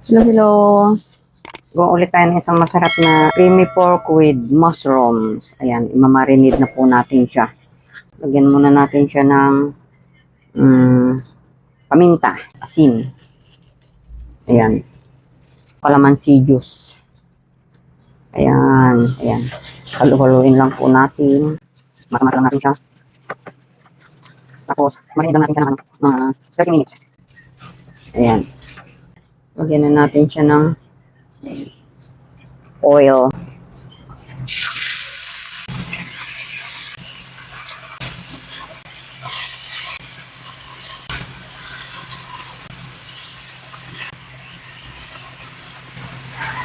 Hello, hello. Gawa ulit tayo ng isang masarap na creamy pork with mushrooms. Ayan, imamarinate na po natin siya. Lagyan muna natin siya ng paminta, asin. Ayan, calamansi juice. Ayan, ayan. Halu-haluin lang po natin. Masamasa lang natin siya. Tapos, marinate natin siya ng mga 30 minutes. Ayan. Lagyan na natin siya ng oil.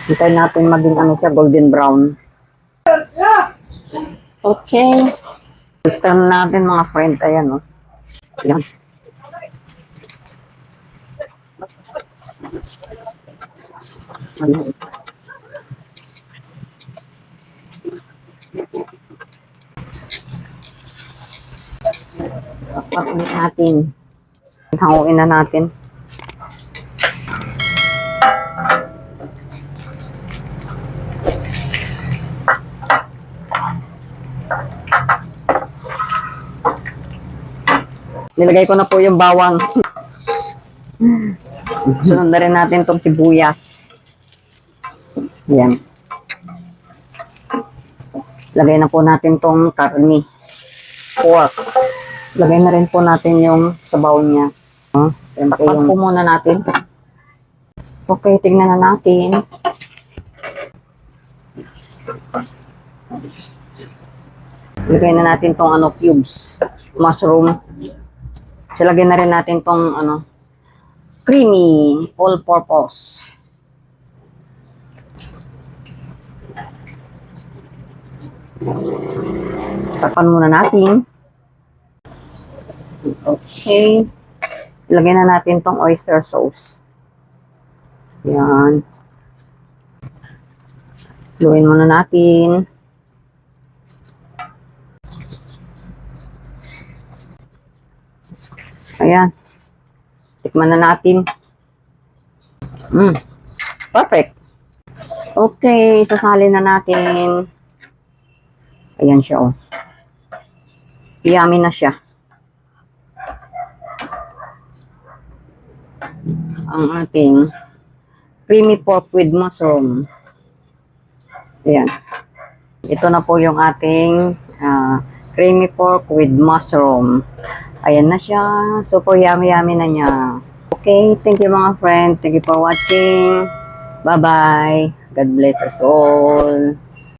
Hintayin natin maging siya, golden brown. Okay. Turn natin mga friend. Ayan, oh. Ayan. Ayan. Pakulit natin. Hanguin na natin. Nilagay ko na po yung bawang. Sunod na rin natin itong sibuyas. Yan. Lagay na po natin itong karni. Pork. Lagay na rin po natin yung sabaw niya. Takpan po muna natin. Okay, tignan na natin. Lagay na natin itong cubes. Mushroom. Silagay na rin natin itong creamy all-purpose. Takpan muna natin. Okay. Lagay na natin itong oyster sauce. Yan. Luin muna natin. Ayan. Tikman na natin. Perfect. Okay, sasalin na natin. Ayan siya, oh. Yummy na siya. Ang ating creamy pork with mushroom. Ayan. Ito na po yung ating creamy pork with mushroom. Ayan na siya. Super yummy na niya. Okay, thank you mga friend. Thank you for watching. Bye-bye. God bless us all.